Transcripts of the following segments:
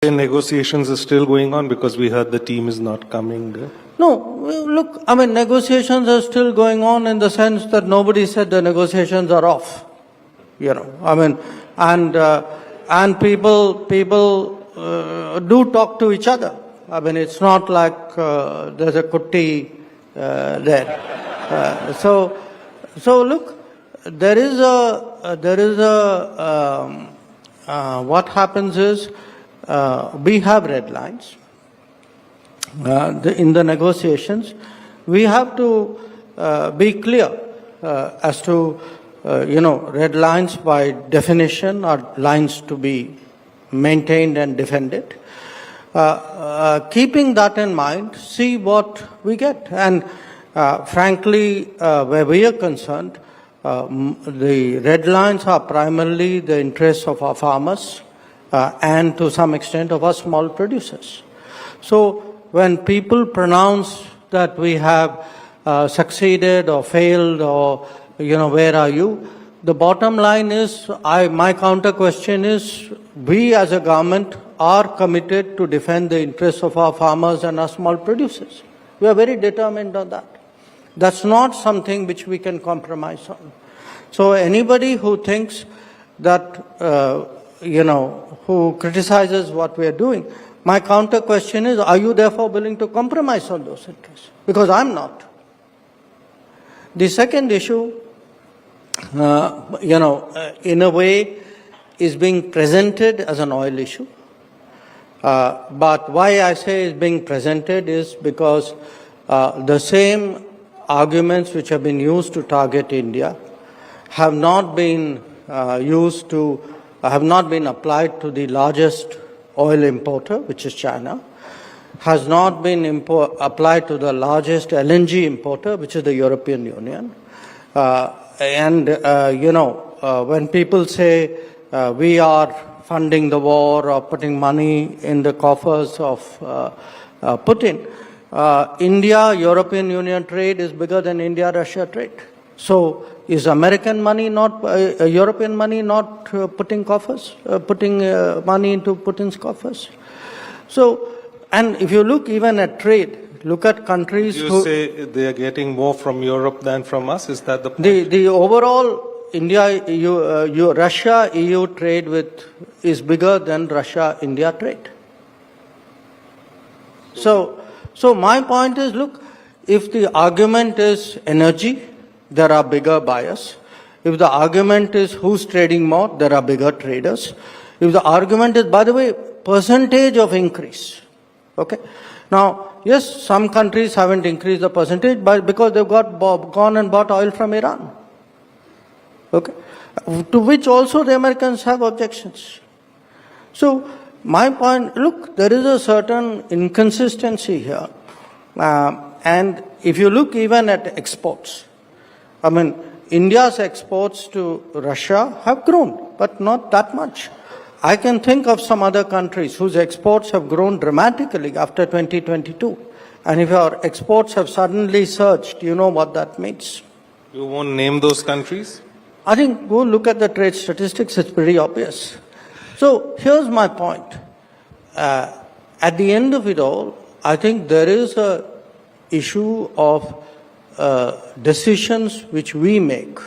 Negotiations are still going on because we heard the team is not coming. No, look, I mean, negotiations are still going on in the sense that nobody said the negotiations are off. You know, I mean, and people do talk to each other. I mean, it's not like there's a kutti there. So look, there is what happens is we have red lines. In the negotiations, we have to be clear as to, red lines by definition are lines to be maintained and defended. Keeping that in mind, see what we get. And frankly, where we are concerned, the red lines are primarily the interests of our farmers and to some extent of our small producers. So when people pronounce that we have succeeded or failed or, where are you? The bottom line is, my counter question is, we as a government are committed to defend the interests of our farmers and our small producers. We are very determined on that. That's not something which we can compromise on. So anybody who thinks that, who criticizes what we are doing, my counter question is, are you therefore willing to compromise on those interests? Because I'm not. The second issue, in a way, is being presented as an oil issue. But why I say is being presented is because the same arguments which have been used to target India have not been applied to the largest oil importer, which is China, has not been applied to the largest LNG importer, which is the European Union. When people say we are funding the war or putting money in the coffers of Putin, India-European Union trade is bigger than India-Russia trade. So is American money not, European money not putting money into Putin's coffers? So, and if you look even at trade, look at countries You say they are getting more from Europe than from us? Is that the point? The overall India, Russia-EU trade is bigger than Russia-India trade. So my point is, look, if the argument is energy, there are bigger buyers. If the argument is who's trading more, there are bigger traders. If the argument is, by the way, percentage of increase, okay? Now, yes, some countries haven't increased the percentage because they've gone and bought oil from Iran, okay? To which also the Americans have objections. So my point, look, there is a certain inconsistency here. And if you look even at exports, I mean, India's exports to Russia have grown, but not that much. I can think of some other countries whose exports have grown dramatically after 2022. And if our exports have suddenly surged, you know what that means. You won't name those countries? I think go look at the trade statistics, it's pretty obvious. So here's my point. At the end of it all, I think there is an issue of decisions which we make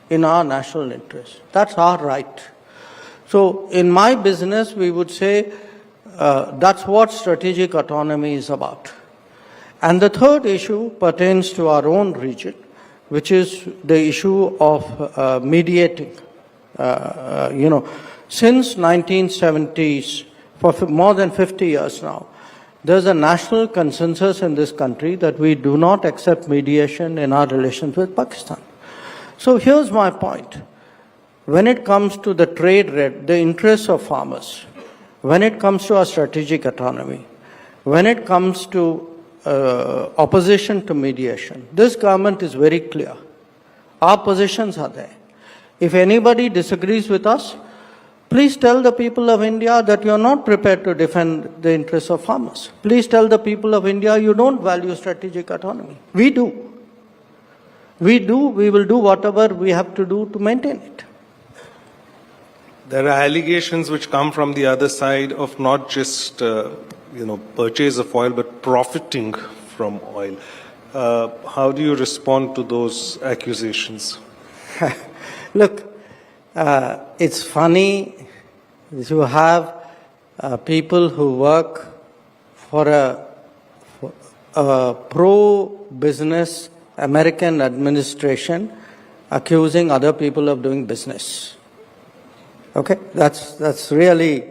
in our national interest. That's our right. So in my business, we would say that's what strategic autonomy is about. And the third issue pertains to our own region, which is the issue of mediating. Since 1970s, for more than 50 years now, there's a national consensus in this country that we do not accept mediation in our relations with Pakistan. So here's my point. When it comes to the the interests of farmers, when it comes to our strategic autonomy, when it comes to opposition to mediation, this government is very clear. Our positions are there. If anybody disagrees with us, please tell the people of India that you are not prepared to defend the interests of farmers. Please tell the people of India you don't value strategic autonomy. We do. We will do whatever we have to do to maintain it. There are allegations which come from the other side of not just, purchase of oil, but profiting from oil. How do you respond to those accusations? Look, it's funny. You have people who work for a pro-business American administration accusing other people of doing business. Okay, that's really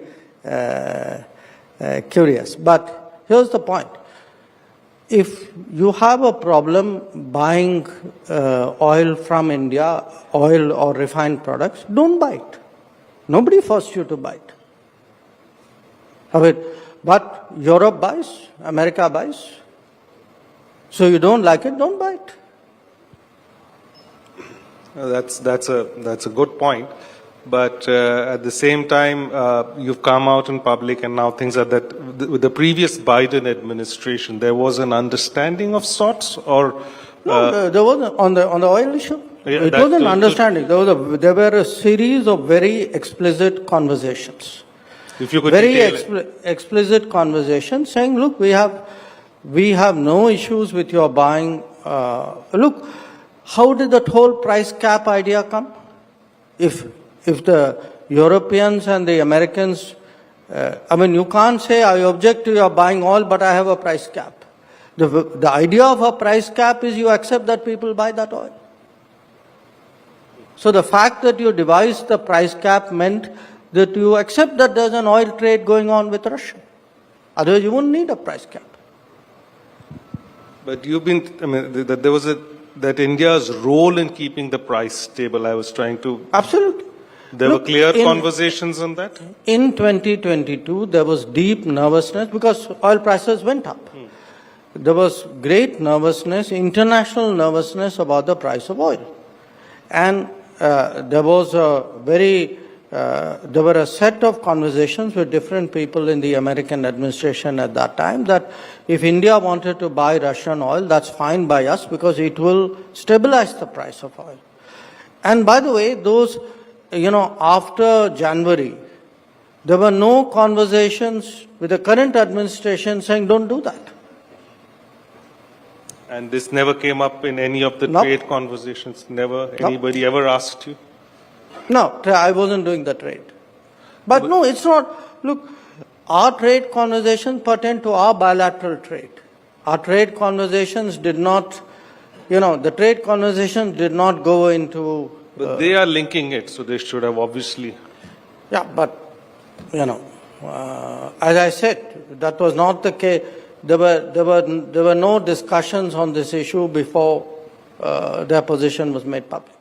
curious. But here's the point. If you have a problem buying oil from India, oil or refined products, don't buy it. Nobody forced you to buy it. But Europe buys, America buys. So you don't like it, don't buy it. That's a good point. But at the same time, you've come out in public, and now things are that with the previous Biden administration, there was an understanding of sorts, or no, there wasn't on the oil issue. Yeah, it was an understanding. There were a series of very explicit conversations. If you could very detail explicit conversations saying, look, we have no issues with your buying. Look, how did that whole price cap idea come? If the Europeans and the Americans, you can't say I object to your buying oil, but I have a price cap. The idea of a price cap is you accept that people buy that oil. So the fact that you devised the price cap meant that you accept that there's an oil trade going on with Russia. Otherwise, you wouldn't need a price cap. But that India's role in keeping the price stable, I was trying to... Absolutely. There were clear conversations on that? In 2022, there was deep nervousness because oil prices went up. There was great nervousness, international nervousness about the price of oil. And there were a set of conversations with different people in the American administration at that time that if India wanted to buy Russian oil, that's fine by us because it will stabilize the price of oil. And by the way, those, after January, there were no conversations with the current administration saying don't do that. And this never came up in any of the trade conversations? Never? Anybody ever asked you? No, I wasn't doing the trade. But no, it's not. Look, our trade conversations pertain to our bilateral trade. Our trade conversations did not, the trade conversations did not go into... But they are linking it, so they should have obviously... Yeah, but, as I said, that was not the case. There were no discussions on this issue before their position was made public.